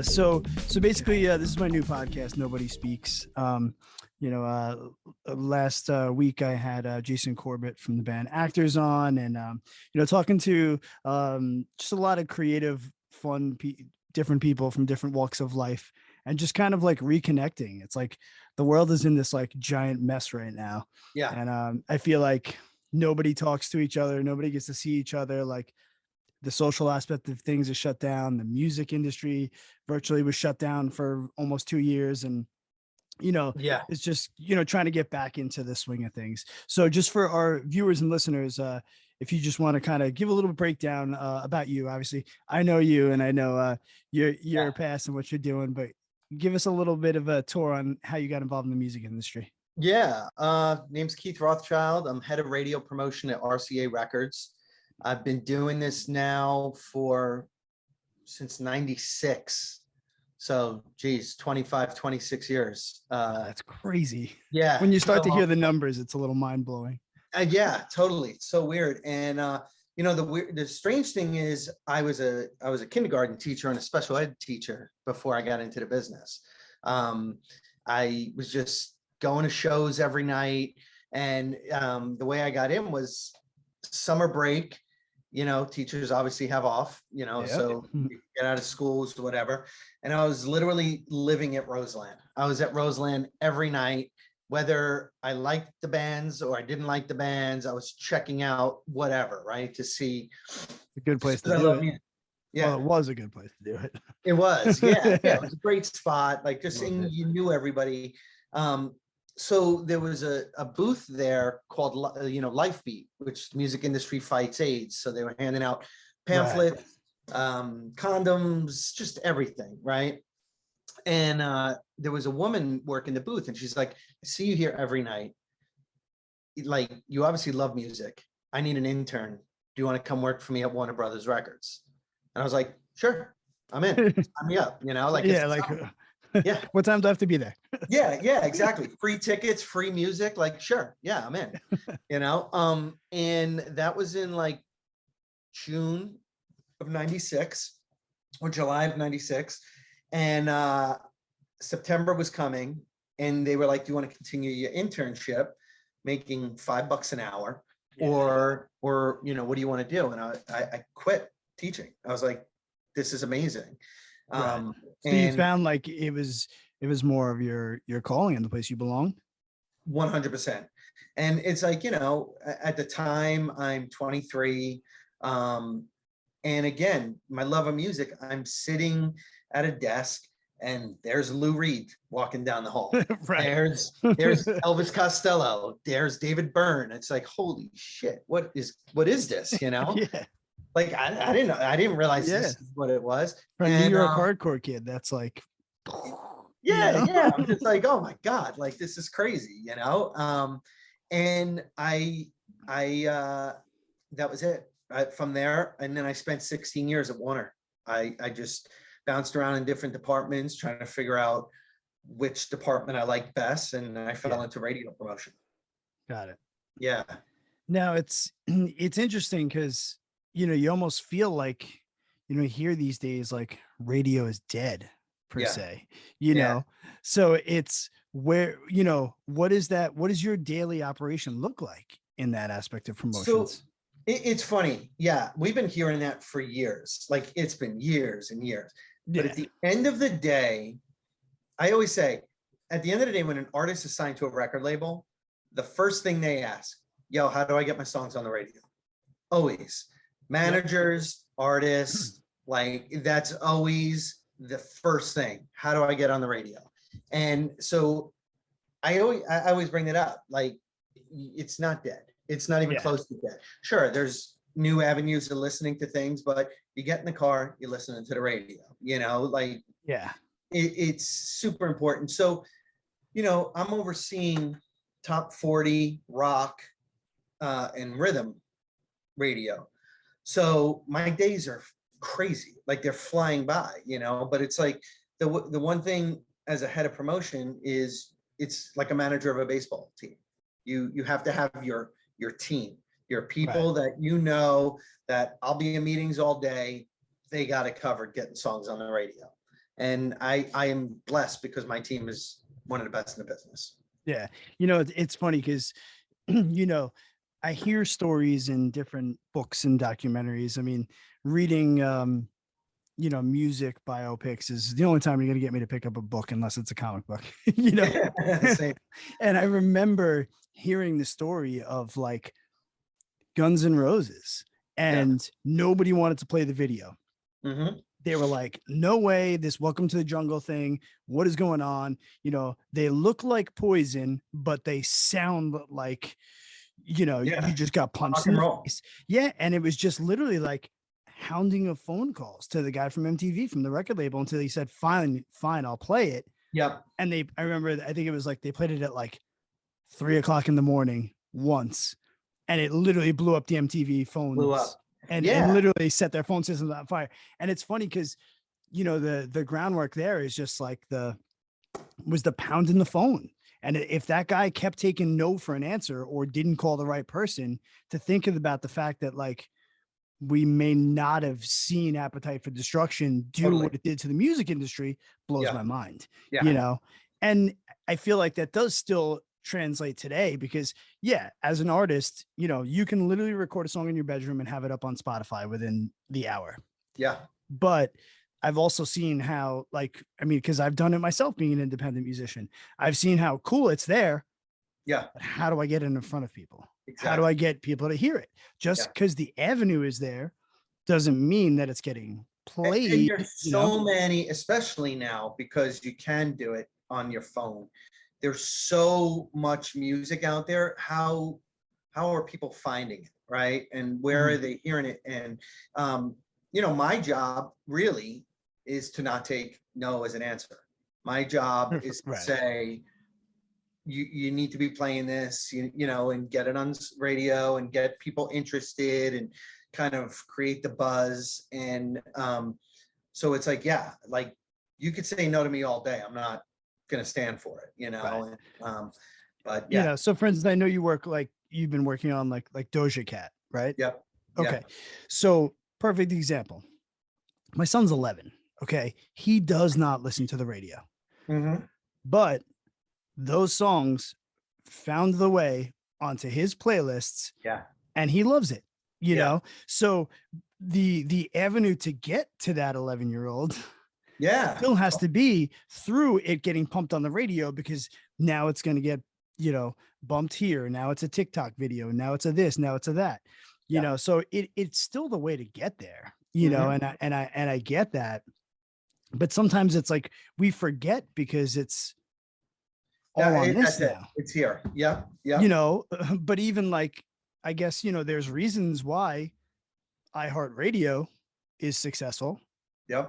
So basically, this is my new podcast, Nobody Speaks. Last week I had Jason Corbett from the band Actors on, and talking to just a lot of creative, fun, different people from different walks of life, and just kind of like reconnecting. It's like the world is in this like giant mess right now, Yeah. and I feel like nobody talks to each other, nobody gets to see each other. Like, the social aspect of things is shut down. The music industry virtually was shut down for almost 2 years. And, Yeah. it's just, trying to get back into the swing of things. So just for our viewers and listeners, if you just want to kind of give a little breakdown about you, obviously I know you and I know your past and what you're doing, but give us a little bit of a tour on how you got involved in the music industry. Yeah. Name's Keith Rothschild. I'm head of radio promotion at RCA Records. I've been doing this now since 96. So, geez, 25, 26 years. That's crazy. Yeah. When you start to hear the numbers, it's a little mind blowing. Yeah, totally. It's so weird. And, the strange thing is I was a kindergarten teacher and a special ed teacher before I got into the business. I was just going to shows every night. And the way I got in was summer break. Teachers obviously have off, so you get out of schools or whatever. And I was literally living at Roseland. I was at Roseland every night, whether I liked the bands or I didn't like the bands. I was checking out whatever, right, to see. A good place to do it. Yeah, well, it was a good place to do it. It was, yeah. It was a great spot. Like, just seeing you knew everybody. So there was a booth there called, Life Beat, which music industry fights AIDS. So they were handing out pamphlets, condoms, just everything, right? And there was a woman working the booth, and she's like, I see you here every night. Like, you obviously love music. I need an intern. Do you want to come work for me at Warner Brothers Records? And I was like, sure, I'm in. Sign me up, yeah. What time do I have to be there? Yeah, exactly. Free tickets, free music. Like, sure. Yeah, I'm in, and that was in like June of 96 or July of 96. And September was coming, and they were like, do you want to continue your internship making $5 an hour? Or what do you want to do? And I quit teaching. I was like, this is amazing. So you found like it was more of your calling and the place you belong. 100%. And it's like, at the time I'm 23. And again, my love of music, I'm sitting at a desk and there's Lou Reed walking down the hall. Right. There's Elvis Costello. There's David Byrne. It's like, holy shit, what is this? Yeah. Like, I didn't realize this is what it was. For a New York hardcore kid, that's like, yeah. I'm just like, oh my God, like, this is crazy, and I that was it. From there, and then I spent 16 years at Warner. I just bounced around in different departments trying to figure out which department I liked best, and I fell into radio promotion. Got it. Yeah. Now it's interesting because you almost feel like here these days, like, radio is dead per se, so it's where, what does your daily operation look like in that aspect of promotions? So it's funny. Yeah. We've been hearing that for years. Like, it's been years and years. But at the end of the day, I always say, at the end of the day, when an artist is signed to a record label, the first thing they ask, yo, how do I get my songs on the radio? Always. Managers, artists, like, that's always the first thing. How do I get on the radio? And so I always bring it up. Like, it's not dead. It's not even close to dead. Sure, there's new avenues of listening to things, but you get in the car, you're listening to the radio, it's super important. So, I'm overseeing top 40 rock and rhythm radio. So my days are crazy, like, they're flying by, but it's like the one thing as a head of promotion is it's like a manager of a baseball team. You have to have your team, your people that that I'll be in meetings all day. They got it covered getting songs on the radio. And I am blessed because my team is one of the best in the business. Yeah. It's funny because, you know, I hear stories in different books and documentaries. I mean, reading, music biopics is the only time you're going to get me to pick up a book unless it's a comic book, Same. And I remember hearing the story of like Guns N' Roses, and nobody wanted to play the video. Mm-hmm. They were like, no way, this Welcome to the Jungle thing. What is going on? They look like Poison, but they sound like, you just got punched in the face. Yeah. And it was just literally like hounding of phone calls to the guy from MTV, from the record label, until he said, fine, I'll play it. Yep. And I remember, I think it was like they played it at like 3:00 in the morning once, and it literally blew up the MTV phones. Blew up. And literally set their phone systems on fire. And it's funny because, the groundwork there is just like was the pound in the phone. And if that guy kept taking no for an answer or didn't call the right person, to think about the fact that like we may not have seen Appetite for Destruction do what it did to the music industry blows my mind. And I feel like that does still translate today, because as an artist, you can literally record a song in your bedroom and have it up on Spotify within the hour. But I've also seen how, like, I mean, because I've done it myself being an independent musician, I've seen how cool it's there. But how do I get it in front of people? How do I get people to hear it? Just because the avenue is there doesn't mean that it's getting played. And there's so many, especially now, because you can do it on your phone. There's so much music out there. How are people finding it, right? And where are they hearing it? And my job really is to not take no as an answer. My job is to say, you need to be playing this, and get it on radio and get people interested and kind of create the buzz. And so it's like, like you could say no to me all day. I'm not going to stand for it, Right. But so for instance, I know you've been working on like Doja Cat, right? Yep. Okay. So perfect example. My son's 11. Okay. He does not listen to the radio, but those songs found the way onto his playlists. And he loves it, know? So the avenue to get to that 11-year-old still has to be through it getting pumped on the radio, because now it's going to get, bumped here. Now it's a TikTok video. Now it's a this, now it's a that, so it's still the way to get there, and I get that. But sometimes it's like we forget because it's all on this now. It's here. Yeah. But even like, I guess, there's reasons why iHeartRadio is successful.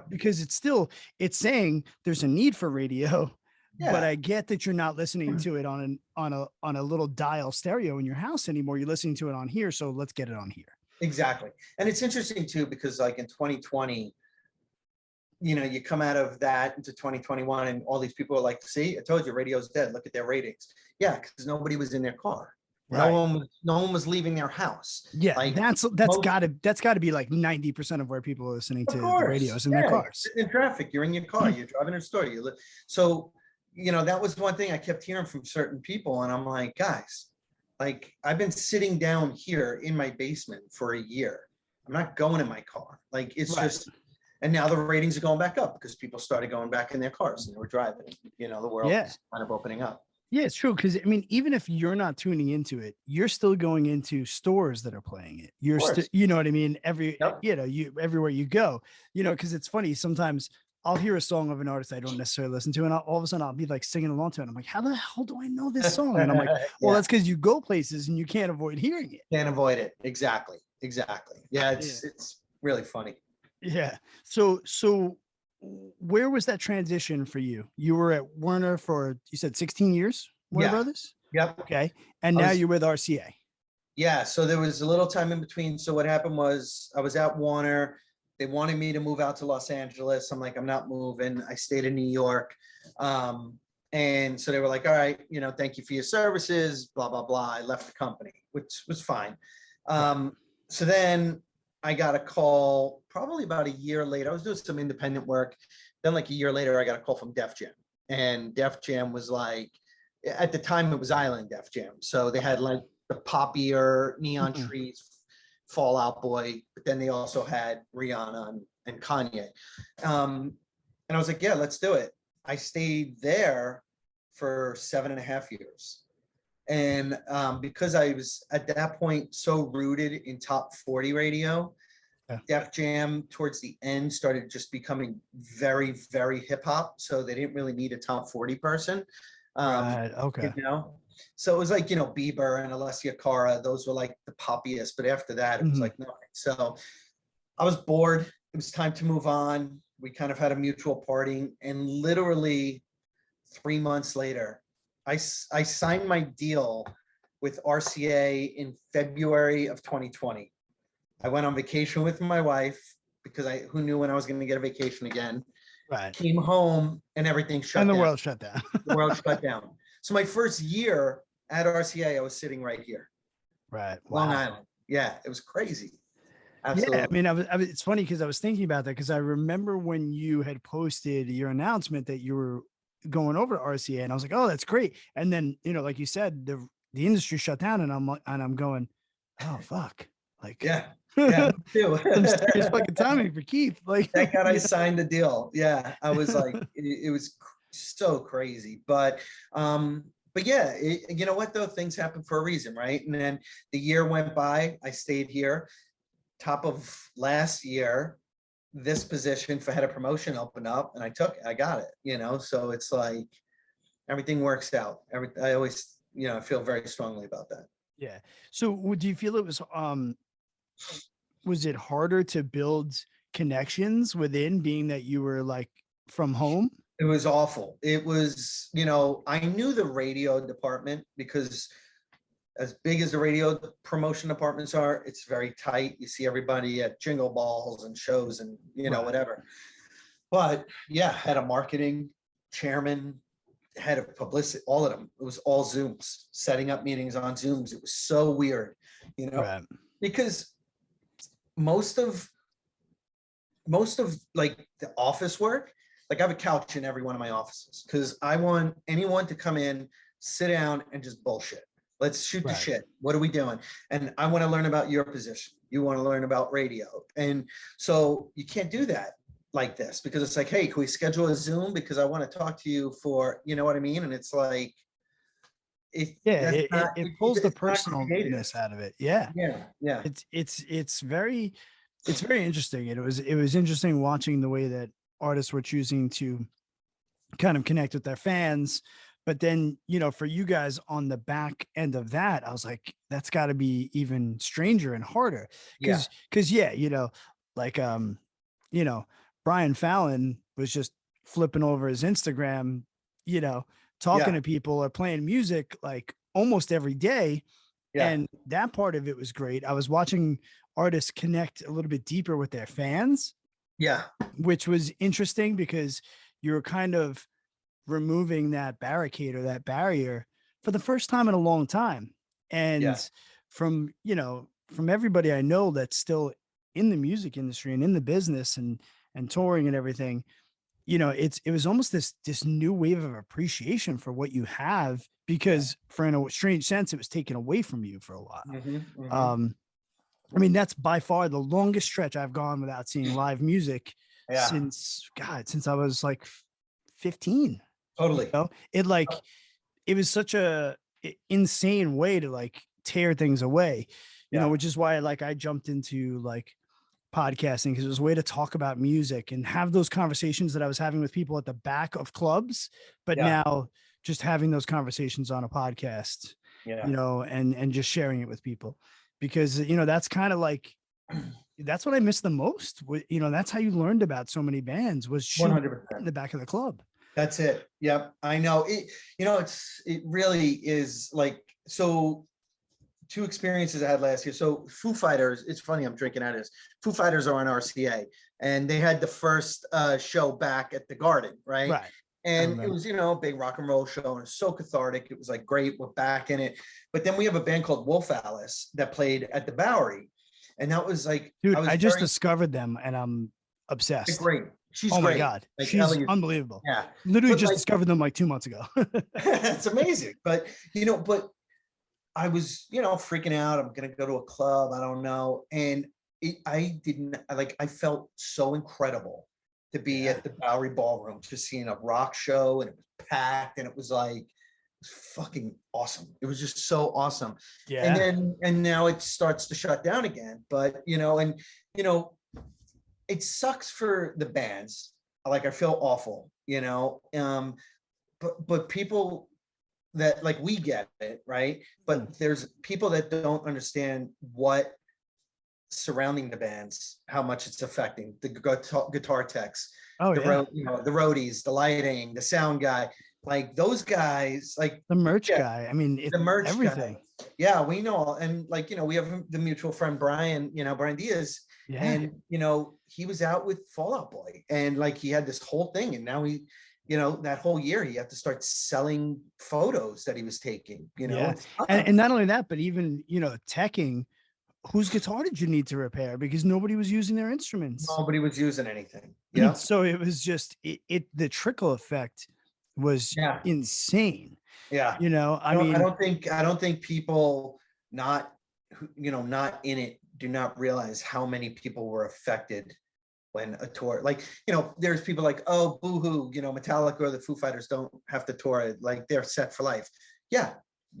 Because it's saying there's a need for radio, but I get that you're not listening to it on a little dial stereo in your house anymore. You're listening to it on here. So let's get it on here. Exactly. And it's interesting too, because like in 2020, you come out of that into 2021 and all these people are like, see, I told you radio's dead. Look at their ratings. Yeah. Because nobody was in their car. Right. No one was leaving their house. Yeah, like, that's gotta be like 90% of where people are listening to the radios in their cars. In traffic, you're in your car, you're driving to a store. So, that was one thing I kept hearing from certain people, and I'm like, guys, like I've been sitting down here in my basement for a year. I'm not going in my car. Like it's just, and now the ratings are going back up because people started going back in their cars and they were driving. The world is kind of opening up. Yeah, it's true. Because I mean, even if you're not tuning into it, you're still going into stores that are playing it. You're still, you know what I mean? Everywhere you go, because it's funny. Sometimes I'll hear a song of an artist I don't necessarily listen to, and all of a sudden I'll be like singing along to it. I'm like, how the hell do I know this song? And I'm like, well, that's because you go places and you can't avoid hearing it. Can't avoid it. Exactly. Yeah, it's really funny. Yeah. So where was that transition for you? You were at Warner for, you said 16 years, Warner Brothers? Yep. Okay. And now you're with RCA. Yeah. So there was a little time in between. So what happened was I was at Warner. They wanted me to move out to Los Angeles. I'm like, I'm not moving. I stayed in New York. And so they were like, all right, thank you for your services, blah, blah, blah. I left the company, which was fine. So then I got a call probably about a year later. I was doing some independent work then like a year later, I got a call from Def Jam, and Def Jam was like, at the time it was Island Def Jam. So they had like the poppier Neon Mhm. Trees, Fall Out Boy, but then they also had Rihanna and Kanye. And I was like, yeah, let's do it. I stayed there for 7.5 years. And because I was at that point so rooted in top 40 radio, Yeah. Def Jam towards the end started just becoming very, very hip hop. So they didn't really need a top 40 person. Right. Okay. You know, so it was like, Bieber and Alessia Cara, those were like the poppiest. But after that, it was Mhm. like nothing. So I was bored. It was time to move on. We kind of had a mutual parting. And literally 3 months later, I signed my deal with RCA in February of 2020. I went on vacation with my wife because who knew when I was going to get a vacation again. Right. Came home and everything shut And the down. world shut down. The world shut down. So my first year at RCA, I was sitting right here, Right. Long Wow. Island. Yeah, it was RCA. Yeah, Absolutely. I mean, it's funny because I was thinking about that because I remember when you had posted your announcement that you were going over to RCA, and I was like, "Oh, that's great!" And then, like you said, the industry shut down, and I'm going, "Oh, fuck!" Like, Yeah, yeah, me too. some serious fucking timing for Keith. Like, Thank God I signed the deal. Yeah, I was like, it was so crazy, but yeah, you know what though, things happen for a reason, right? And then the year went by. I stayed here. Top of last year, this position for head of promotion opened up, and I got it. So it's like everything works out. I always, I feel very strongly about that. Yeah. So, do you feel it was it harder to build connections within, being that you were like from home? It was awful. It was, I knew the radio department because as big as the radio promotion departments are, it's very tight. You see everybody at jingle balls and shows and, Right. whatever. But yeah, had a marketing chairman, head of publicity, all of them. It was all Zooms, setting up meetings on Zooms. It was so weird, Right. because most of like the office work, like I have a couch in every one of my offices because I want anyone to come in, sit down and just bullshit. Let's shoot the Right. shit. What are we doing? And I want to learn about your position. You want to learn about radio. And so you can't do that like this because it's like, hey, can we schedule a Zoom? Because I want to talk to you for, you know what I mean? And it's like, Yeah, that's not- it pulls the it's not creative. personalness out of it. Yeah. Yeah. It's very interesting. It was interesting watching the way that artists were choosing to kind of connect with their fans. But then, for you guys on the back end of that, I was like, that's got to be even stranger and harder. Yeah. Cause yeah, like, Brian Fallon was just flipping over his Instagram, talking to people or playing music like almost every day. Yeah. And that part of it was great. I was watching artists connect a little bit deeper with their fans, Yeah. which was interesting because you're kind of removing that barricade or that barrier for the first time in a long time. And Yeah. from everybody I know that's still in the music industry and in the business and touring and everything, it was almost this new wave of appreciation for what you have, because for in a strange sense, it was taken away from you for a while. I mean, that's by far the longest stretch I've gone without seeing live music since I was like 15. Totally. It was such a insane way to like tear things away, which is why I jumped into like podcasting, because it was a way to talk about music and have those conversations that I was having with people at the back of clubs, but now just having those conversations on a podcast, and just sharing it with people, because, that's kind of like, that's what I miss the most. That's how you learned about so many bands, was 100%. in the back of the club. That's it. Yep. I know it. It really is like, so 2 experiences I had last year. So Foo Fighters, it's funny, I'm drinking out of this. Foo Fighters are on RCA, and they had the first show back at the Garden, right? Right. And it was, a big rock and roll show, and it's so cathartic. It was like, great, we're back in it. But then we have a band called Wolf Alice that played at the Bowery. And that was like, dude, I just discovered them and I'm obsessed. Great. She's Oh my great. God. Like She's Ellie, unbelievable. yeah. Literally But just like, discovered them like 2 months ago. it's amazing. But but I was, freaking out. I'm gonna go to a club. I don't know. And I didn't like. I felt so incredible to be Yeah. at the Bowery Ballroom, just seeing a rock show, and it was packed, and it was like, it was fucking awesome. It was just so awesome. And Yeah. then, and now it starts to shut down again. But you know, it sucks for the bands. Like I feel awful. But people that like we get it, right? Mm. But there's people that don't understand what surrounding the bands, how much it's affecting the guitar techs, Oh the yeah. the roadies, the lighting, the sound guy, like those guys, like The merch yeah, guy. I mean, the merch guy. everything. Yeah, we know, and like we have the mutual friend Brian, Brian Diaz, Yeah. and he was out with Fall Out Boy, and like he had this whole thing, and now that whole year he had to start selling photos that he was taking. Yeah. It's And not only that, but even, teching, whose guitar did you need to repair? Because nobody was using their instruments. nobody was using anything. Yeah, So it was just the trickle effect was yeah, insane. yeah. I I mean, don't think people not not in it do not realize how many people were affected when a tour, like, there's people like, oh, boo-hoo, Metallica or the Foo Fighters don't have to tour it, like they're set for life. Yeah,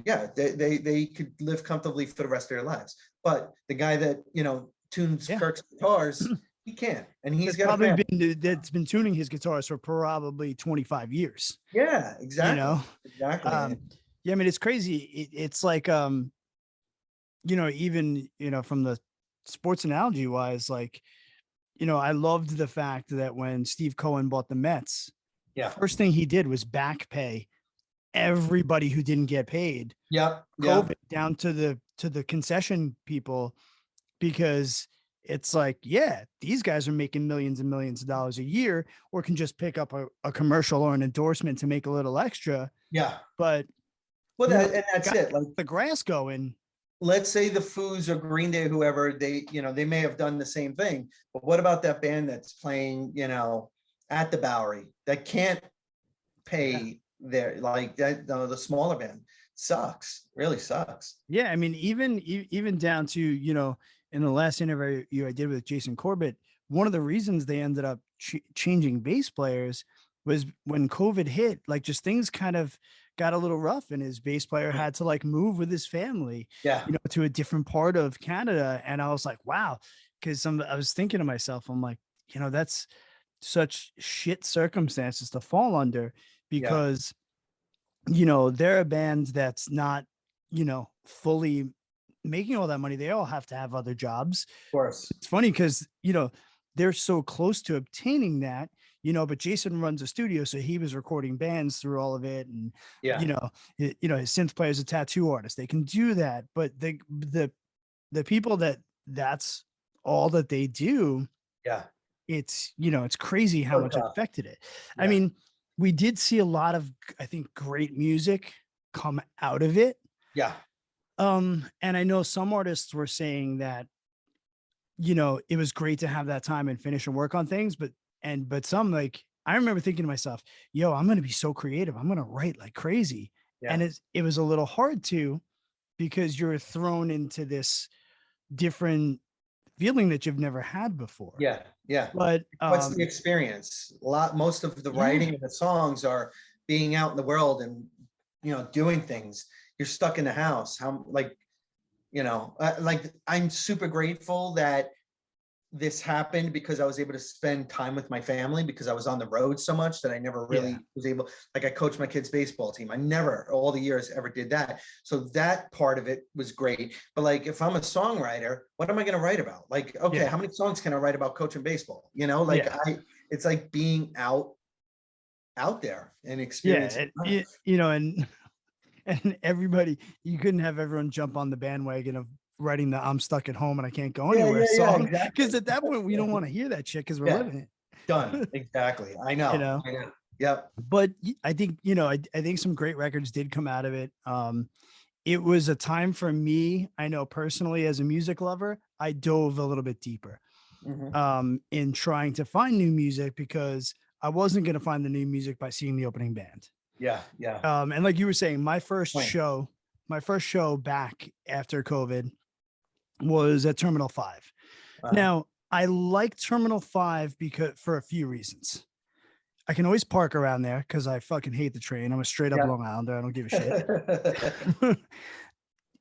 yeah, they could live comfortably for the rest of their lives. But the guy that tunes yeah. Kirk's guitars, he can't, and he's That's got a probably family. that's been tuning his guitars for probably 25 years, Yeah, you exactly, know? exactly. Yeah, I mean, it's crazy. It's like, even, from the sports analogy wise, like, I loved the fact that when Steve Cohen bought the Mets, Yeah, first thing he did was back pay everybody who didn't get paid yep, yeah, COVID down to the concession people, because it's like, yeah, these guys are making millions and millions of dollars a year, or can just pick up a commercial or an endorsement to make a little extra. yeah. But Well, you know, and that's got it. Like, the grass going. let's say the Foos or Green Day, whoever, they may have done the same thing. But what about that band that's playing, at the Bowery that can't pay their, like that, the smaller band sucks, really sucks. Yeah, I mean, even down to, in the last interview I did with Jason Corbett, one of the reasons they ended up changing bass players was when COVID hit, like just things kind of got a little rough, and his bass player had to like move with his family, Yeah, to a different part of Canada. And I was like, wow, because I was thinking to myself, I'm like, that's such shit circumstances to fall under, yeah, because they're a band that's not, fully making all that money. They all have to have other jobs. of course. It's funny because, they're so close to obtaining that, but Jason runs a studio, so he was recording bands through all of it. And, Yeah, his synth player is a tattoo artist. They can do that. But the people that's all that they do, yeah, it's crazy how so much it tough. affected it. I Yeah, mean, we did see a lot of, I think, great music come out of it. yeah, And I know some artists were saying that, it was great to have that time and finish and work on things, but some, like, I remember thinking to myself, yo, I'm gonna be so creative. I'm gonna write like crazy. yeah, And it was a little hard to, because you're thrown into this different feeling that you've never had before. yeah, yeah. But What's the experience? Most of the yeah, writing and the songs are being out in the world and doing things. You're stuck in the house. How, like, like, I'm super grateful that this happened, because I was able to spend time with my family, because I was on the road so much that I never really yeah, was able, like, I coached my kids' baseball team. I never, all the years, ever did that. So that part of it was great. But like, if I'm a songwriter, what am I going to write about? Like, okay, yeah, how many songs can I write about coaching baseball? Like, yeah, it's like being out there and yeah. experiencing It, life. and and everybody, you couldn't have everyone jump on the bandwagon of writing the "I'm stuck at home and I can't go Yeah, anywhere" yeah, yeah, song, because exactly. at that point we Yeah, don't want to hear that shit because we're yeah, living done. it. Exactly. I you know. know I know. Yep. but I think, I think some great records did come out of it. It was a time for me, I know personally, as a music lover, I dove a little bit deeper. in trying to find new music because I wasn't going to find the new music by seeing the opening band. Yeah. Yeah. And like you were saying, my first Point. show back after COVID was at Terminal 5. Now, I like Terminal 5 because for a few reasons. I can always park around there because I fucking hate the train. I'm a straight up Yeah. Long Islander. I don't give a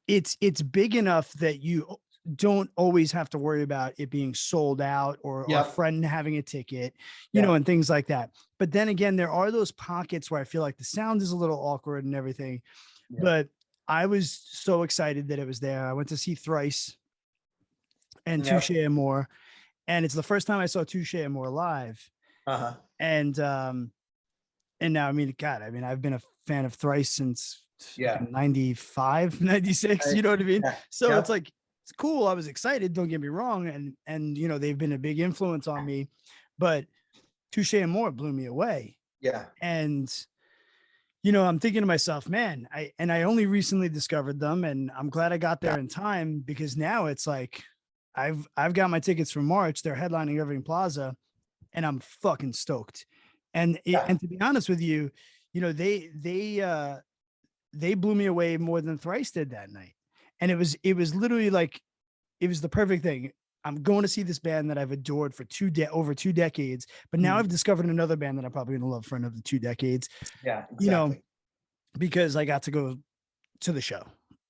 shit. It's big enough that you don't always have to worry about it being sold out or a Yep. friend having a ticket, you know, and things like that. But then again, there are those pockets where I feel like the sound is a little awkward and everything. Yeah. But I was so excited that it was there. I went to see Thrice and Yep. Touche Amore, and it's the first time I saw Touche Amore live. And now, I mean, God, I mean, I've been a fan of Thrice since 95, 96, you know what I mean? So it's like, it's cool. I was excited. Don't get me wrong. And, you know, they've been a big influence on me, but Touche Amore blew me away. Yeah. And, you know, I'm thinking to myself, man, I only recently discovered them, and I'm glad I got there in time, because now it's like, I've got my tickets for March. They're headlining Irving Plaza, and I'm fucking stoked. And and to be honest with you, you know, they blew me away more than Thrice did that night. And it was literally like, it was the perfect thing. I'm going to see this band that I've adored for over 2 decades, but now I've discovered another band that I'm probably going to love for another 2 decades. Yeah, exactly. You know, because I got to go to the show,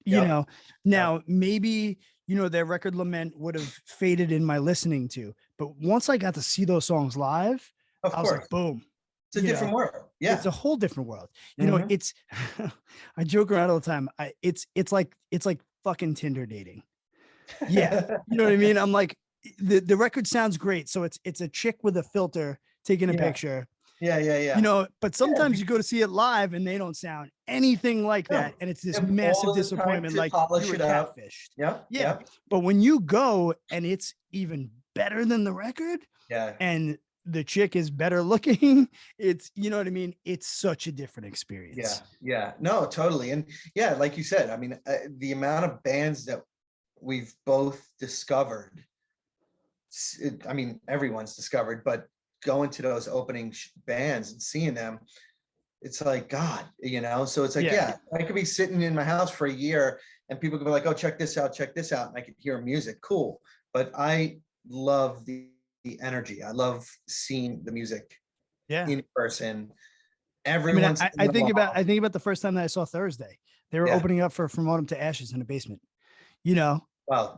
you know. Now, maybe, you know, their record Lament would have faded in my listening to, but once I got to see those songs live, I was like, boom. It's a different world. Yeah. It's a whole different world. You know, it's, I joke around all the time. It's like fucking Tinder dating. Yeah. You know what I mean? I'm like, the record sounds great. So it's a chick with a filter taking a picture. Yeah. You know, but sometimes you go to see it live and they don't sound anything like that. And it's this massive disappointment. Like, you were catfished. Yeah. But when you go and it's even better than the record, yeah, and the chick is better looking, it's, you know what I mean? It's such a different experience. Yeah. No, totally. And yeah, like you said, I mean, the amount of bands that we've both discovered, I mean, everyone's discovered, but going to those opening bands and seeing them, it's like, God, you know? So it's like, I could be sitting in my house for a year and people could be like, oh, check this out. And I could hear music. Cool. But I love the energy. I love seeing the music in person. Everyone's I think about the first time that I saw Thursday. They were opening up for From Autumn to Ashes in a basement, you know? Well,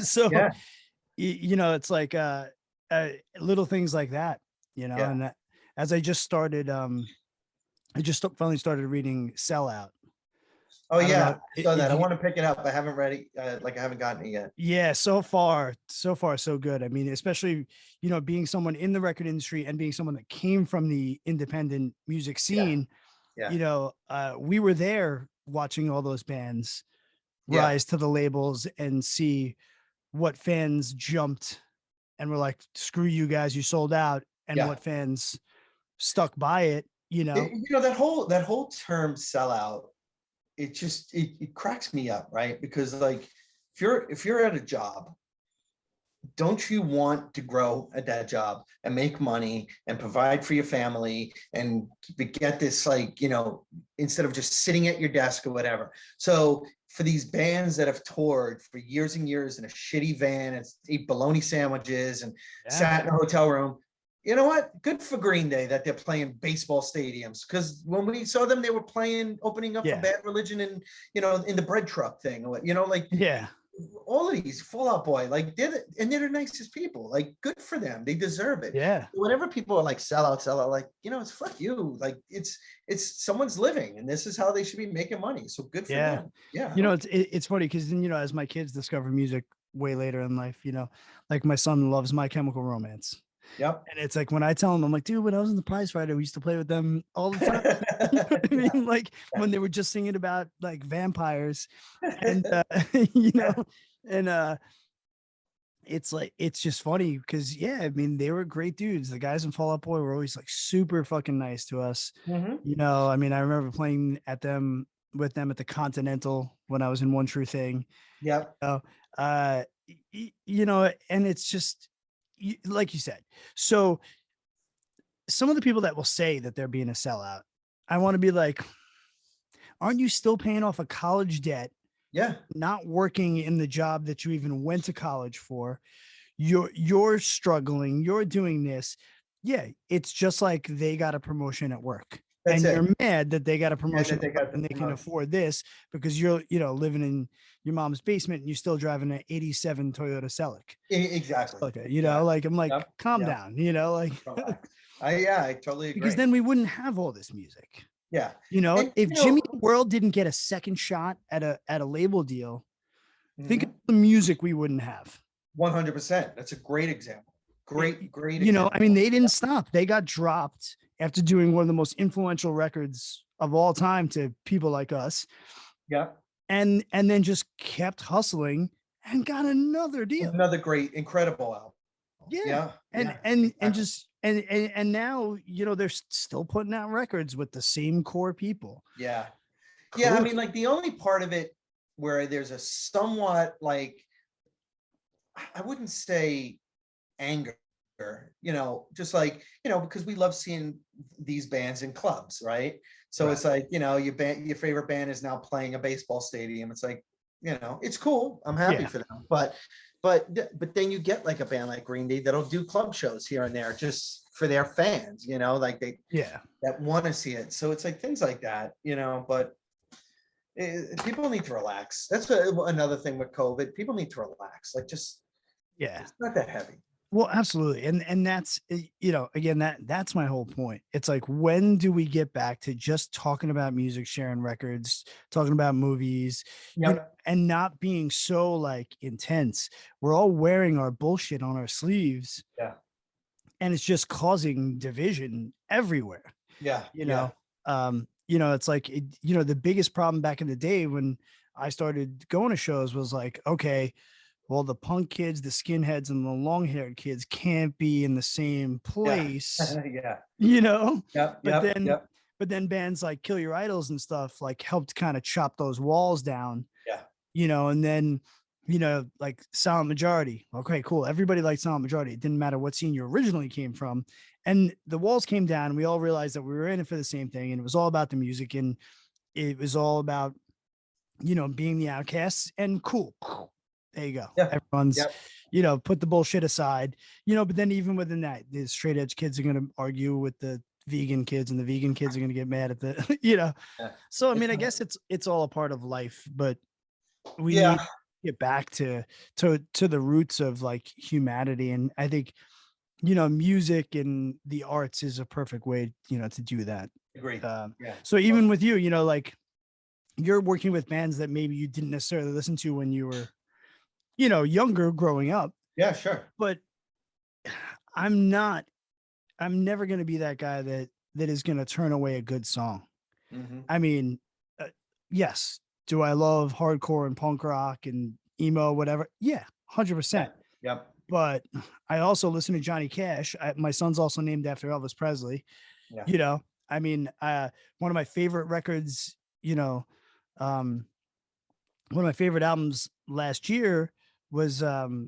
So, you know, it's like little things like that, you know. And as I just started, I just finally started reading Sellout. Oh yeah, I saw that. I want to pick it up. I haven't read it. Like, I haven't gotten it yet. Yeah, so far so good. I mean, especially, you know, being someone in the record industry and being someone that came from the independent music scene. You know, we were there watching all those bands rise to the labels and see what fans jumped and were like, screw you guys, you sold out, and what fans stuck by it, you know. You know, that whole term sellout, it just it cracks me up, right? Because like, if you're at a job, don't you want to grow at that job and make money and provide for your family and get this, like, you know, instead of just sitting at your desk or whatever? So for these bands that have toured for years and years in a shitty van and eat bologna sandwiches and sat in a hotel room, you know what? Good for Green Day that they're playing baseball stadiums. Because when we saw them, they were opening up for Bad Religion and, you know, in the bread truck thing, you know, like, all of these, Fall Out Boy, like, they're the nicest people. Like, good for them. They deserve it. Yeah. Whenever people are like, sell out, like, you know, it's fuck you. Like, it's someone's living, and this is how they should be making money. So good for them. Yeah. You know, it's funny because then, you know, as my kids discover music way later in life, you know, like my son loves My Chemical Romance. Yep. And it's like, when I tell him, I'm like, dude, when I was in the Prize Fighter, we used to play with them all the time. You know what I mean? Like, when they were just singing about like vampires, and you know, and it's like, it's just funny because I mean, they were great dudes. The guys in Fall Out Boy were always like super fucking nice to us. You know, I mean, I remember playing with them at the Continental when I was in One True Thing. Yep. You know, and it's just, like you said. So some of the people that will say that they're being a sellout, I want to be like, aren't you still paying off a college debt, Yeah, not working in the job that you even went to college for? You're struggling, you're doing this. Yeah, it's just like they got a promotion at work. that's And it. you're mad that they got a And promotion that they got the and they can promotion. afford this because you're, living in your mom's basement and you're still driving an 87 Toyota Celica. Exactly. Okay, Yeah. like I'm like, Yep. calm Yep. down, like Relax. I totally because agree. then we wouldn't have all this music. Yeah. If And Jimmy World didn't get a second shot at a label deal, think of mhm, the music we wouldn't have. 100%. That's a great example. Great, great I mean, example. they didn't stop. They got dropped after doing one of the most influential records of all time to people like us, Yeah. and then just kept hustling and got another deal. Another great, incredible album. Yeah. Yeah. And Yeah. and Exactly. just and now, they're still putting out records with the same core people. Yeah. Yeah. I Cool. mean, like the only part of it where there's a somewhat like, I wouldn't say anger, just like, because we love seeing these bands in clubs, right? So Right. it's like, your favorite band is now playing a baseball stadium. It's like, it's cool. I'm happy Yeah. for them. But then you get like a band like Green Day that'll do club shows here and there just for their fans, like Yeah. that want to see it. So it's like things like that, but people need to relax. That's another thing with COVID. People need to relax. Like just, Yeah. it's not that heavy. Well, absolutely. And that's, again, that's my whole point. It's like, when do we get back to just talking about music, sharing records, talking about movies, Yep. and not being so like intense? We're all wearing our bullshit on our sleeves. Yeah. And it's just causing division everywhere. Yeah. It's like, the biggest problem back in the day when I started going to shows was like, okay, well, the punk kids, the skinheads, and the long-haired kids can't be in the same place, Yeah. But then, Yep. bands like Kill Your Idols and stuff like helped kind of chop those walls down. Yeah. And then, like Silent Majority. Okay, cool. Everybody liked Silent Majority. It didn't matter what scene you originally came from, and the walls came down. And we all realized that we were in it for the same thing, and it was all about the music, and it was all about, being the outcasts. And cool. There you go. Yeah. Everyone's, Yep. put the bullshit aside, but then even within that, the straight edge kids are going to argue with the vegan kids, and the vegan kids are going to get mad at the, Yeah. So, I mean, I It's- guess it's all a part of life, but we Yeah. need to get back to the roots of like humanity. And I think, music and the arts is a perfect way, to do that. Agreed. Um, Yeah. So even with you, like you're working with bands that maybe you didn't necessarily listen to when you were, younger growing up, Yeah, sure. but I'm never going to be that guy that is going to turn away a good song. Mhm. I mean, yes. Do I love hardcore and punk rock and emo, whatever? Yeah, 100%. Yep. But I also listen to Johnny Cash. My son's also named after Elvis Presley. Yeah. I mean, one of my favorite records, one of my favorite albums last year was Halsey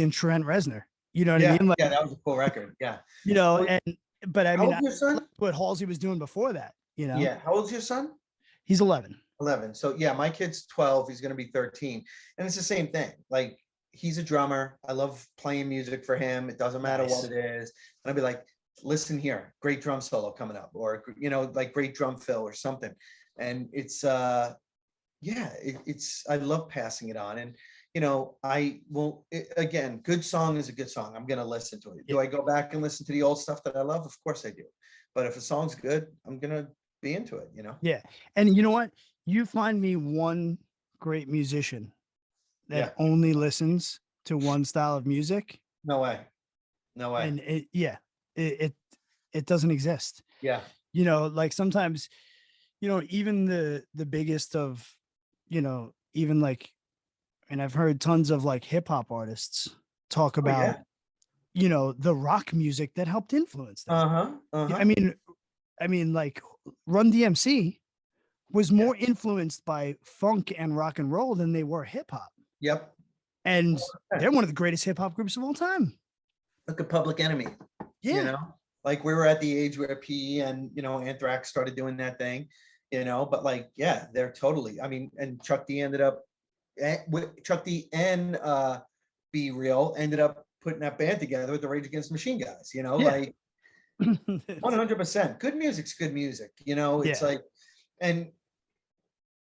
and Trent Reznor. You know what I mean? Like, Yeah, that was a cool record. Yeah. but I How mean, old's your son? what Halsey was doing before that, Yeah. How old's your son? he's 11. 11. So yeah, my kid's 12. He's going to be 13. And it's the same thing. Like he's a drummer. I love playing music for him. It doesn't matter Nice. what it is. And I'd be like, listen here, great drum solo coming up, or, like great drum fill or something. And it's, it's, I love passing it on. And, again, good song is a good song. I'm going to listen to it. Do I go back and listen to the old stuff that I love? Of course I do. But if a song's good, I'm going to be into it, Yeah. And you know what? You find me one great musician that only listens to one style of music. No way. No way. And it doesn't exist. Yeah. Like sometimes, even the biggest of, even like, and I've heard tons of like hip hop artists talk about, the rock music that helped influence them. I mean, like Run DMC was more influenced by funk and rock and roll than they were hip hop. Yep. and they're one of the greatest hip hop groups of all time. Look at Public Enemy, you know, like we were at the age where PE and, you know, Anthrax started doing that thing, you know, but like, yeah, they're totally, I mean, and Chuck D ended up, Chuck D and Be Real ended up putting that band together with the Rage Against the Machine guys, you know, like 100%. Good music's good music, you know, it's like, and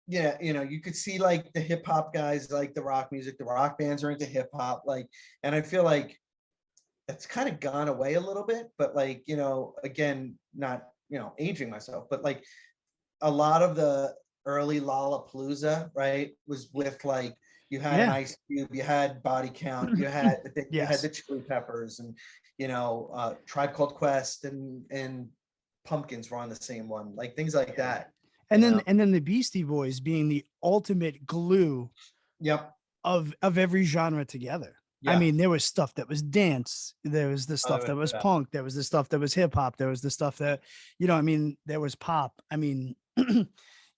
yeah, you know, you could see like the hip hop guys like the rock music, the rock bands are into hip hop, like, and I feel like it's kind of gone away a little bit, but like, you know, again, not, you know, aging myself, but like a lot of the early Lollapalooza, right, was with like, you had an Ice Cube, you had Body Count, you had you had the Chili Peppers, and you know, Tribe Called Quest and Pumpkins were on the same one, like things like that. And then the Beastie Boys being the ultimate glue of every genre together. I mean, there was stuff that was dance, there was the stuff that was punk, there was the stuff that was hip hop, there was the stuff that, you know, I mean, there was pop. I mean,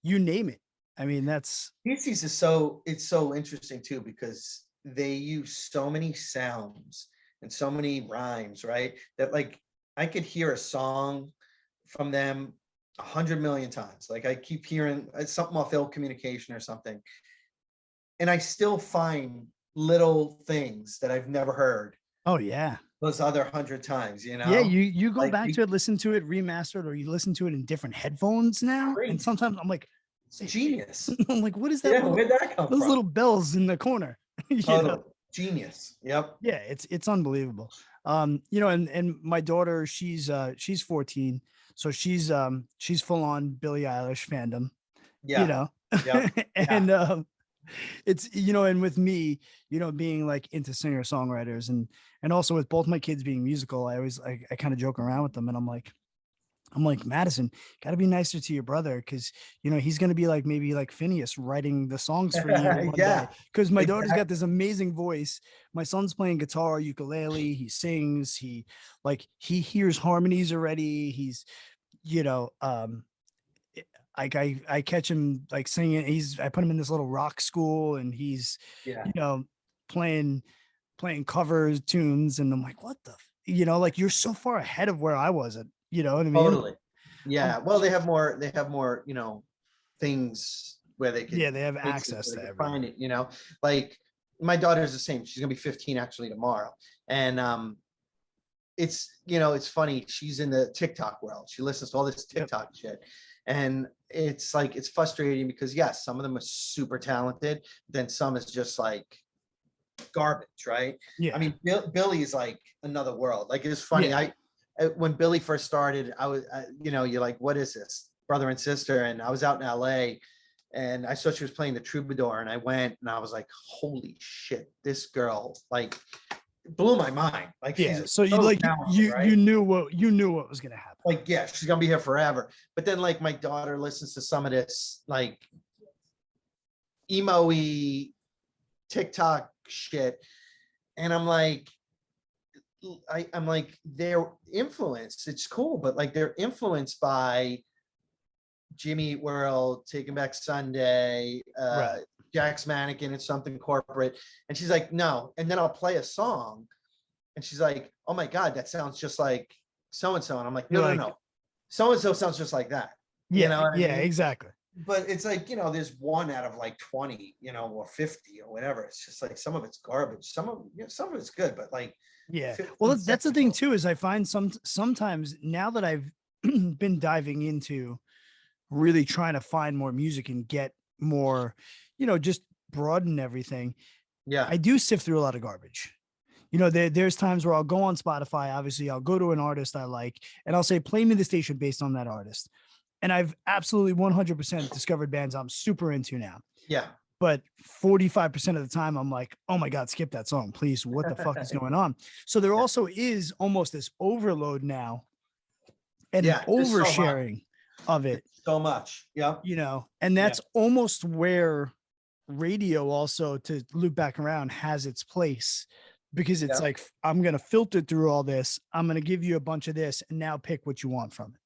you name it. I mean, that's Beasties is so, it's so interesting too, because they use so many sounds and so many rhymes, right? That like I could hear a song from them 100 million times. Like I keep hearing something off Ill Communication or something, and I still find little things that I've never heard. Oh yeah, those other 100 times, you know. Yeah, you go like, back to it, listen to it remastered, or you listen to it in different headphones now. Crazy. And sometimes I'm like, it's genius. I'm like, what is that? Yeah, where'd that come those from? Little bells in the corner. Totally. Genius. Yep. Yeah, it's unbelievable. You know, and my daughter, she's 14, so she's full on Billie Eilish fandom. Yeah. You know, and it's, you know, and with me, you know, being like into singer songwriters and also with both my kids being musical, I always I kind of joke around with them, and I'm like Madison, got to be nicer to your brother, because you know he's gonna be like maybe like Phineas writing the songs for you one day. Because my daughter's got this amazing voice. My son's playing guitar, ukulele, he sings, he hears harmonies already. He's, you know, like I catch him like singing. I put him in this little rock school, and he's you know playing cover tunes, and I'm like, what the, you know, like you're so far ahead of where I was at. You know what I mean? Totally. Yeah. Well, they have more, you know, things where they can. Yeah, they have access to everything. Find it, you know, like my daughter's the same. She's gonna be 15 actually tomorrow, and it's, you know, it's funny. She's in the TikTok world. She listens to all this TikTok shit, and it's like it's frustrating because yes, some of them are super talented, then some is just like garbage, right? Yeah. I mean, Billy's like another world. Like it's funny. Yeah. When Billy first started, I was, you know, you're like, what is this, brother and sister? And I was out in LA, and I saw she was playing the Troubadour, and I went and I was like, holy shit, this girl like blew my mind. Like, yeah, so you like right? you knew what was gonna happen. Like, yeah, she's gonna be here forever. But then like my daughter listens to some of this like emo-y TikTok shit, and I'm like, I'm like, they're influenced. It's cool, but like they're influenced by Jimmy Eat World, Taking Back Sunday, right. Jack's Mannequin, it's something corporate. And she's like, no. And then I'll play a song, and she's like, oh my God, that sounds just like so-and-so. And I'm like, no. So-and-so sounds just like that. Yeah, you know what I mean? Exactly. But it's like, you know, there's one out of like 20, you know, or 50 or whatever. It's just like some of it's garbage. Some of it's good, but like, yeah. Well, that's the thing too, is I find sometimes now that I've been diving into really trying to find more music and get more, you know, just broaden everything. Yeah. I do sift through a lot of garbage. You know, there's times where I'll go on Spotify, obviously I'll go to an artist I like, and I'll say, play me the station based on that artist. And I've absolutely 100% discovered bands I'm super into now. Yeah. But 45% of the time I'm like, oh my God, skip that song, please. What the fuck is going on? So there also is almost this overload now, and oversharing of it. It's so much. Yeah. You know, and that's almost where radio also, to loop back around, has its place, because it's like, I'm going to filter through all this. I'm going to give you a bunch of this, and now pick what you want from it.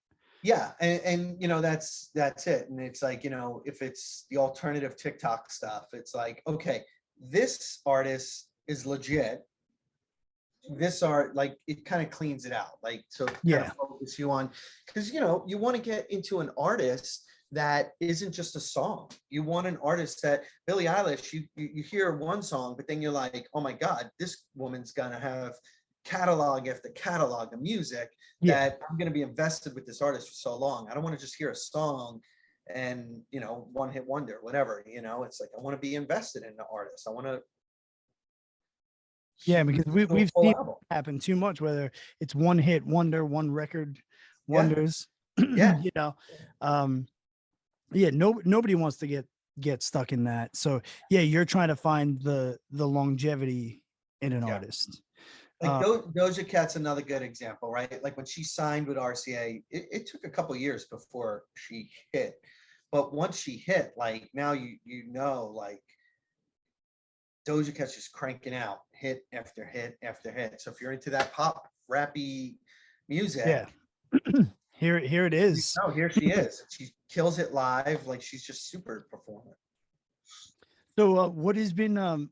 Yeah. And you know, that's it. And it's like, you know, if it's the alternative TikTok stuff, it's like, okay, this artist is legit, this art, like, it kind of cleans it out, like, so it kind Yeah. of focus you on, because you know you want to get into an artist that isn't just a song. You want an artist that Billie Eilish, you hear one song, but then you're like, oh my God, this woman's gonna have catalog after catalog of music Yeah. that I'm gonna be invested with this artist for so long. I don't want to just hear a song and, you know, one hit wonder, whatever, you know, it's like I want to be invested in the artist. I want to Yeah, because listen to a we've full seen album. it happen too much, whether it's one hit wonder, one record Yeah. wonders. Yeah. You know, yeah, nobody wants to get stuck in that. So yeah, you're trying to find the longevity in an Yeah. artist. Like Doja Cat's another good example, right? Like when she signed with RCA, it took a couple years before she hit. But once she hit, like now you know, like Doja Cat's just cranking out hit after hit after hit. So if you're into that pop rappy music, Yeah. Here it is. oh, here she is. She kills it live. Like she's just super performer. So what has been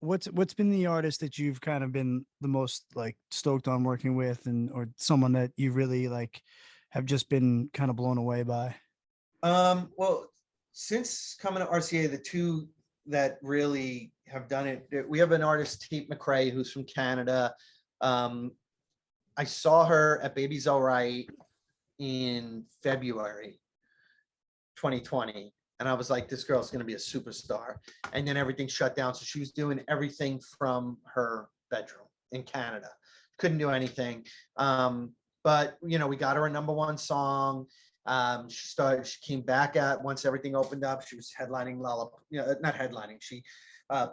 what's been the artist that you've kind of been the most like stoked on working with, and or someone that you really like have just been kind of blown away by? Well, since coming to RCA, the two that really have done it, we have an artist, Tate McRae, who's from Canada. I saw her at Baby's All Right in February 2020. And I was like, this girl's going to be a superstar. And then everything shut down. So she was doing everything from her bedroom in Canada. Couldn't do anything. But, you know, we got her a #1 song. She came back at once everything opened up. She was headlining not headlining. She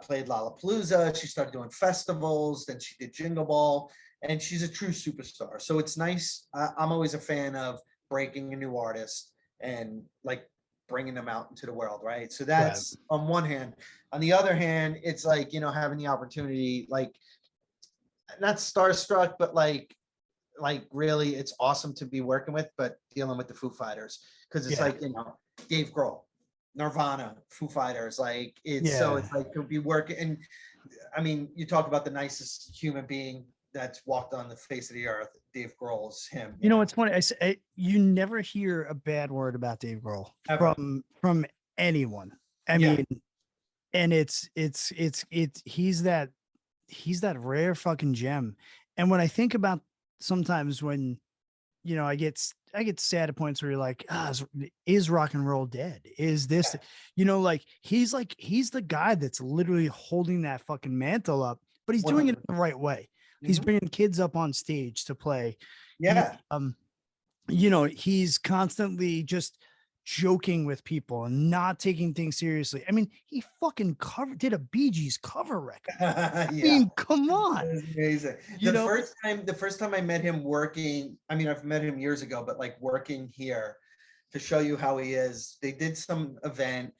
played Lollapalooza. She started doing festivals. Then she did Jingle Ball. And she's a true superstar. So it's nice. I'm always a fan of breaking a new artist and like bringing them out into the world, right? So that's on one hand. On the other hand, it's like, you know, having the opportunity, like not starstruck, but like really it's awesome to be working with, but dealing with the Foo Fighters, because it's like, you know, Dave Grohl, Nirvana, Foo Fighters, like so it's like to be working. And I mean, you talk about the nicest human being that's walked on the face of the earth. Dave Grohl's him. You know, it's funny. You never hear a bad word about Dave Grohl Ever. from anyone. I mean, and it's he's that rare fucking gem. And when I think about sometimes when, you know, I get sad at points where you're like, is rock and roll dead? Is this, you know, like he's the guy that's literally holding that fucking mantle up, but he's doing it the right way. He's bringing kids up on stage to play. Yeah. You know, he's constantly just joking with people and not taking things seriously. I mean, he fucking did a Bee Gees cover record. I mean, come on. That's amazing. The first time I met him working, I mean, I've met him years ago, but like working here to show you how he is. They did some event.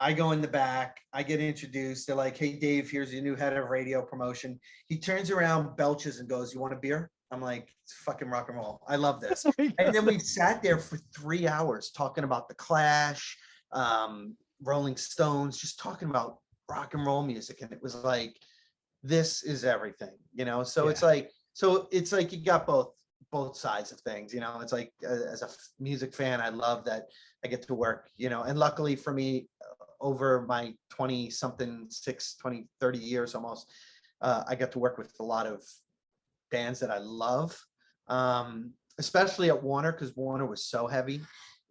I go in the back, I get introduced. They're like, hey, Dave, here's your new head of radio promotion. He turns around, belches, and goes, you want a beer? I'm like, it's fucking rock and roll. I love this. And then we sat there for 3 hours talking about the Clash, Rolling Stones, just talking about rock and roll music. And it was like, this is everything, you know? So it's like you got both sides of things, you know? It's like, as a music fan, I love that I get to work, you know, and luckily for me, over my 20 something, 30 years almost, I got to work with a lot of bands that I love, especially at Warner, because Warner was so heavy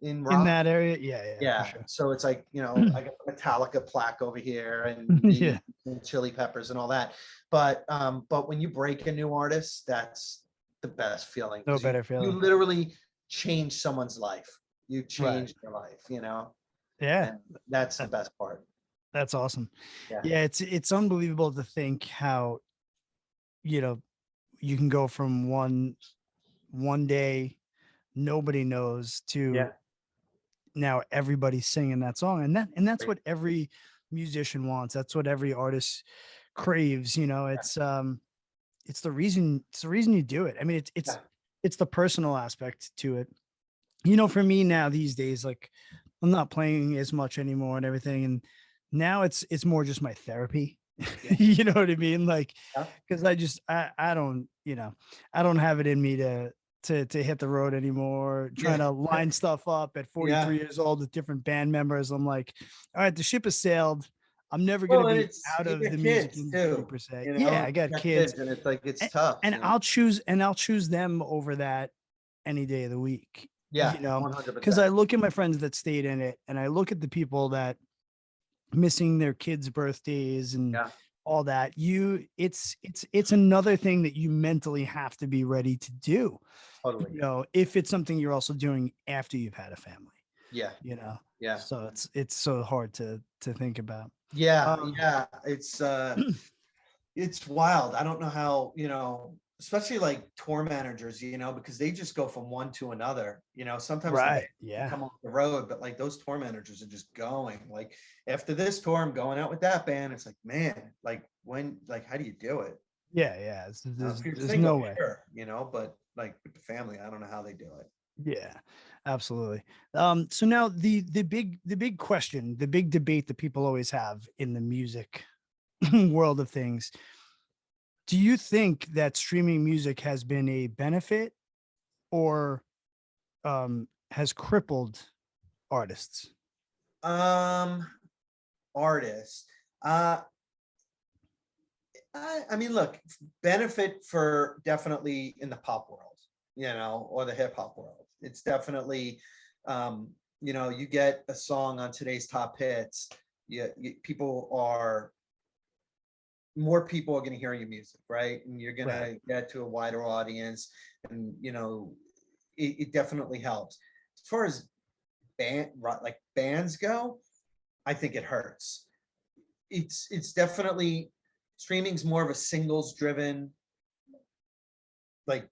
in rock. In that area. Yeah. Sure. So it's like, you know, I got the Metallica plaque over here and the Chili Peppers and all that. But when you break a new artist, that's the best feeling. No better feeling. You literally change someone's life. You change their life, you know? Yeah. And that's the best part. That's awesome. Yeah. It's unbelievable to think how, you know, you can go from one day nobody knows to now everybody's singing that song, and that's what every musician wants. That's what every artist craves, you know. It's the reason you do it. I mean, it's the personal aspect to it, you know. For me now these days, like I'm not playing as much anymore and everything, and now it's more just my therapy. Yeah. You know what I mean? Like, Yeah. because I don't, I don't have it in me to hit the road anymore, trying Yeah. to line stuff up at Yeah. 43 years old with different band members. I'm like, all right, the ship has sailed. I'm never going to Well, and be it's out you of got the music kids industry too, per se. you Yeah, know, I you got got kids, kids, and it's like it's and, tough, and you know. I'll choose them over that any day of the week, Yeah, 100%. because I look at my friends that stayed in it, and I look at the people that missing their kids' birthdays and Yeah, all that. It's another thing that you mentally have to be ready to do, totally. if it's something you're also doing after you've had a family, Yeah, you know. yeah, So it's so hard to think about. yeah, Um, yeah. It's wild. I don't know how, especially like tour managers, because they just go from one to another. Sometimes the band right. can Yeah. come off the road, but like those tour managers are just going. Like after this tour, I'm going out with that band. It's like, man, like how do you do it? Yeah. Yeah. If There's you're there's single, no way. sure, but like with the family, I don't know how they do it. Yeah, absolutely. So now the big question, the big debate that people always have in the music world of things. Do you think that streaming music has been a benefit or has crippled artists? Um, Artists. Uh, I mean, look, benefit for definitely in the pop world, or the hip hop world. It's definitely, you get a song on today's top hits. People are more people are going to hear your music, right? And you're going Right. to get to a wider audience, and it definitely helps. As far as bands go, I think it hurts. It's definitely streaming's more of a singles driven like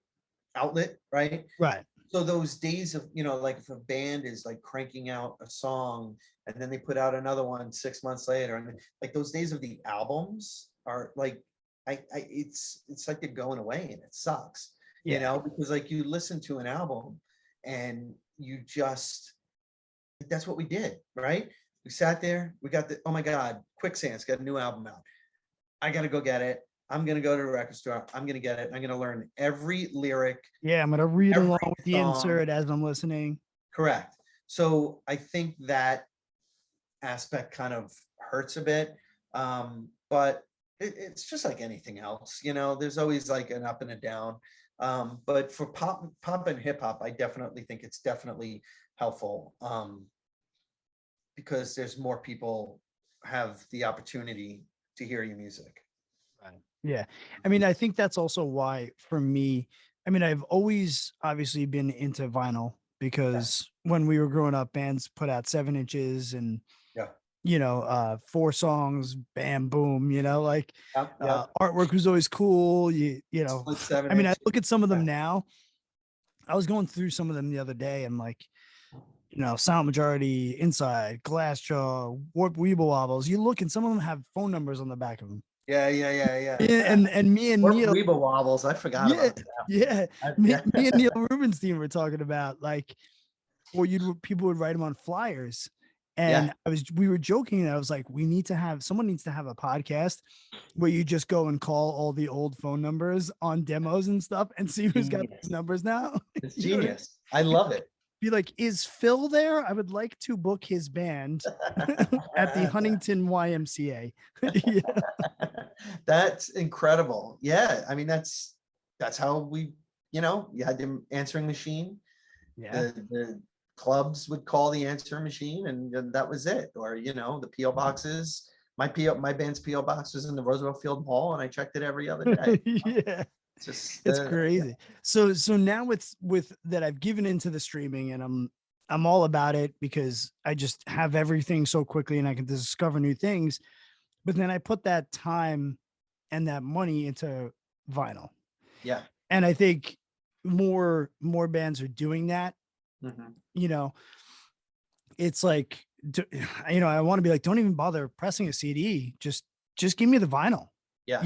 outlet, right? Right. So those days of, like if a band is like cranking out a song and then they put out another one 6 months later, and like those days of the albums are like, it's like they're going away, and it sucks, Yeah. because like you listen to an album and you just, that's what we did, right? We sat there, we got oh my God, Quicksand's got a new album out. I got to go get it. I'm going to go to the record store. I'm going to get it. I'm going to learn every lyric, Yeah. I'm gonna read every along with the song. insert as I'm listening. Correct. So I think that aspect kind of hurts a bit. But it's just like anything else, there's always like an up and a down. But for pop and hip hop, I definitely think it's definitely helpful, because there's more people have the opportunity to hear your music. Right. Yeah. I mean, I think that's also why for me, I mean, I've always obviously been into vinyl Yeah. because when we were growing up, bands put out 7 inches and, Yeah. 4 songs, bam, boom, like Yep. Yep. artwork was always cool. Split seven I mean, I inch. look at some of them Yeah. now. I was going through some of them the other day and like, Sound Majority, Inside, Glassjaw, Warp Weeble Wobbles. You look and some of them have phone numbers on the back of them. Yeah. Yeah. Yeah. Yeah. Yeah, and me and Or Neil, Weeble Wobbles. I forgot yeah, about that. yeah, me, Yeah. me and Neil Rubenstein were talking about like, or people would write them on flyers, Yeah. and we were joking, and I was like, someone needs to have a podcast where you just go and call all the old phone numbers on demos and stuff, and see who's got these Genius. numbers now. It's You know what I mean? genius. I love it. Be like, is Phil there? I would like to book his band at the Huntington YMCA. Yeah. That's incredible. Yeah. I mean, that's how you had the answering machine. Yeah. The clubs would call the answering machine, and then that was it. Or, the PO boxes. My band's PO box was in the Roosevelt Field Mall, and I checked it every other day. Yeah. It's just It's crazy. So now with that I've given into the streaming and I'm all about it because I just have everything so quickly and I can discover new things. But then I put that time and that money into vinyl. yeah. And I think more bands are doing that. Mhm. You know, it's like I want to be like, don't even bother pressing a CD. Just give me the vinyl. Yeah.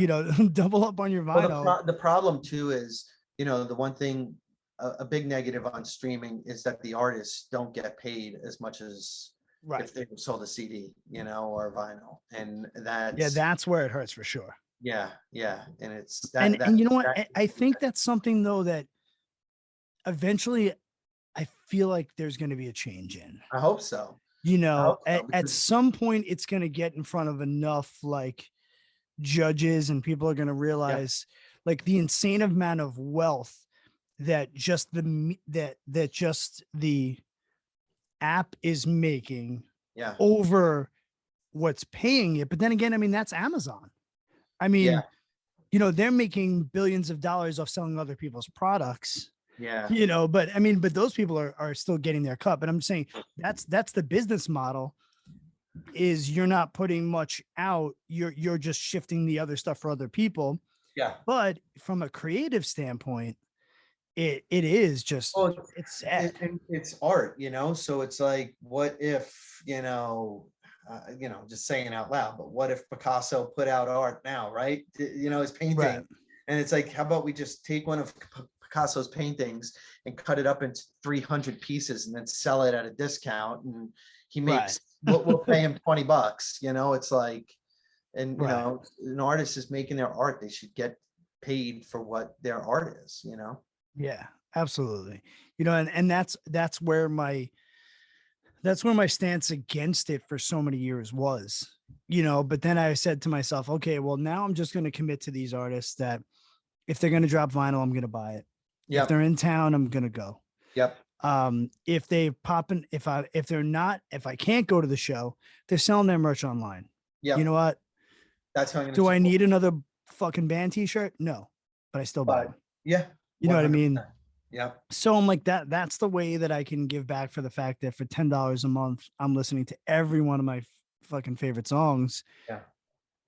Double up on your Well, vinyl. the problem too is, the one thing, a big negative on streaming is that the artists don't get paid as much as Right. if they sold a CD, you know, or vinyl. And Yeah, that's, that's where it hurts for sure. yeah. And it's And you know what? that, I think that's something though that eventually I feel like there's going to be a change in. I hope so. You I know, hope so at because some point it's going to get in front of enough like judges and people are going to yeah, realize like the insane amount of wealth that just that just the app is making yeah, over what's paying it. But then again, I mean, that's Amazon. I yeah, mean, you know, they're making billions of dollars off selling other people's products, yeah. you know, but I mean, but those people are still getting their cut. But I'm saying that's the business model is you're not putting much out. You're just shifting the other stuff for other people. Yeah. But from a creative standpoint, it is just Well, it's sad. and it's art, you know, so it's like, what if, you know, just saying out loud, but what if Picasso put out art now, right? You know, his Right. painting, and it's like, how about we just take one of Picasso's paintings and cut it up into 300 pieces and then sell it at a discount, and he Right. makes, we'll pay him $20, you know, it's like, and you Right. know, an artist is making their art, they should get paid for what their art is, you know? Yeah, absolutely. You know, and that's where my stance against it for so many years was, you know, but then I said to myself, okay, well, now I'm just going to commit to these artists that if they're going to drop vinyl, I'm going to buy it. If Yep, they're in town, I'm going to go. yep, If they pop in, if they're not, if I can't go to the show, they're selling their merch online. You yep. know what? That's how I'm gonna Do I support. need another fucking band t-shirt? No, but I still buy But them. yeah, You know what I 100%. mean? Yep, So I'm like that's the way that I can give back for the fact that for $10 a month, I'm listening to every one of my fucking favorite songs yeah,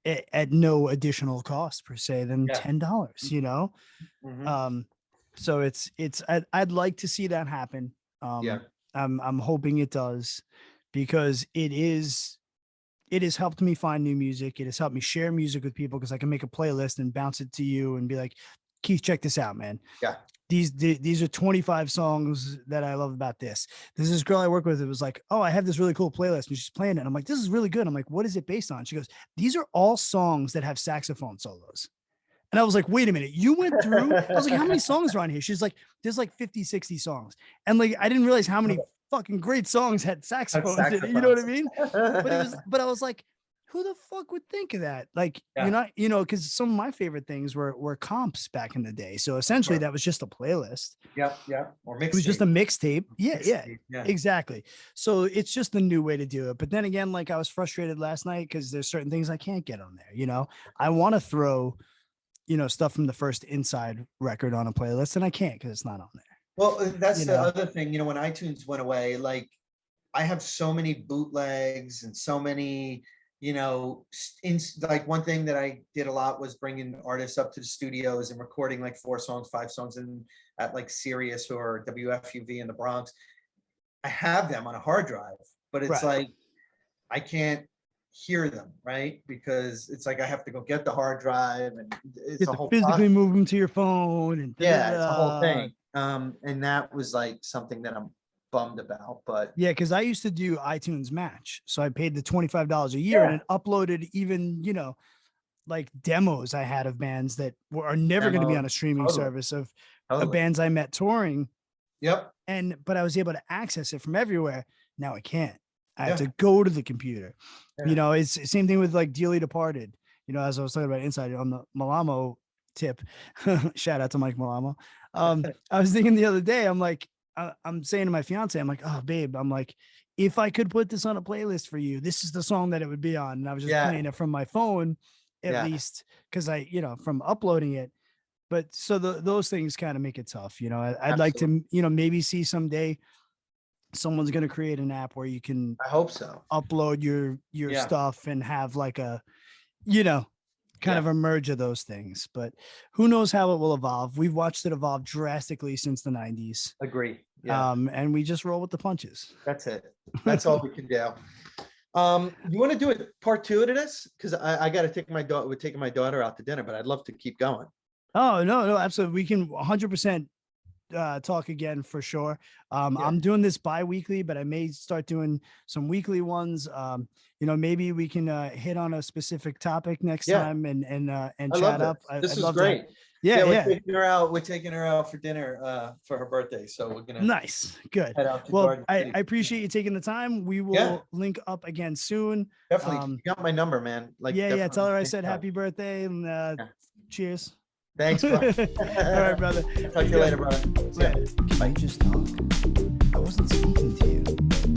at no additional cost per se than yeah. $10, you know? Mhm. Um, so I'd like to see that happen. Yeah, I'm hoping it does because it has helped me find new music. It has helped me share music with people because I can make a playlist and bounce it to you and be like, Keith, check this out, man. yeah, These are 25 songs that I love about this. There's this girl I work with. It was like, oh, I have this really cool playlist and she's playing it. And I'm like, this is really good. I'm like, what is it based on? She goes, these are all songs that have saxophone solos. And I was like, wait a minute, you went through, I was like, how many songs are on here? She's like, there's like 50, 60 songs. And like, I didn't realize how many fucking great songs had that's saxophones in it. You know what I saxophones. mean? But I was like, who the fuck would think of that? Like, you're Yeah, not, you know, because some of my favorite things were comps back in the day. So essentially sure. that was just a playlist. Yep, yep, or It was just a mixtape, mixtape. Yeah, yeah, yeah, exactly. So it's just the new way to do it. But then again, like I was frustrated last night because there's certain things I can't get on there. You know, I want to throw, you know, stuff from the first Inside record on a playlist, and I can't because it's not on there. well, that's You the know, other thing, you know, when iTunes went away, like, I have so many bootlegs and so many, you know, in, like, one thing that I did a lot was bringing artists up to the studios and recording like 4 songs, 5 songs in at like Sirius or WFUV in the Bronx. I have them on a hard drive, but it's right? like I can't hear them, right? Because it's like I have to go get the hard drive, and You it's have a to whole physically process. move them to your phone and da, da, Yeah, it's a whole da. thing. And that was like something that I'm bummed about, but Yeah, because I used to do iTunes Match, so I paid the $25 a year, and yeah, it uploaded even, you know, like demos I had of bands that are never going to be on demo, a streaming totally, service of totally. bands I met touring, Yep, and but I was able to access it from everywhere. Now I can't. I have yeah, to go to the computer. You yeah. know, it's the same thing with like Dearly Departed. You know, as I was talking about Inside on the Malamo tip. Shout out to Mike Malamo. I was thinking the other day, I'm like, I'm saying to my fiance, I'm like, oh babe, I'm like, if I could put this on a playlist for you, this is the song that it would be on. And I was just Yeah, playing it from my phone, at yeah, least, because I, you know, from uploading it. But so those things kind of make it tough. You know, I'd like absolutely. to, you know, maybe see someday someone's going to create an app where you can I hope so. upload your Yeah, stuff and have like a, you know, kind yeah, of a merge of those things. But who knows how it will evolve? We've watched it evolve drastically since the 90s. agree. Yeah, And we just roll with the punches. that's it. That's all we can do. You want to do a part two to this? Because I got to take my daughter. We're taking my daughter out to dinner, but I'd love to keep going. Oh, no, no, absolutely. We can 100% talk again for sure. Yeah. I'm doing this bi-weekly, but I may start doing some weekly ones. Maybe we can hit on a specific topic next Yeah. time and I chat love up. this. I'd Is love great. to. Yeah, we're yeah. taking her out. We're taking her out for dinner for her birthday. So we're gonna Nice. Good. head out to Well, Garden I City. appreciate you taking the time. We will link up again soon. Definitely. You got my number, man. Like, yeah. Tell her I definitely said reach out. happy birthday and cheers. Thanks, bro. All right, brother. Talk to you later, brother. See ya. Later. Can we just talk? I wasn't speaking to you.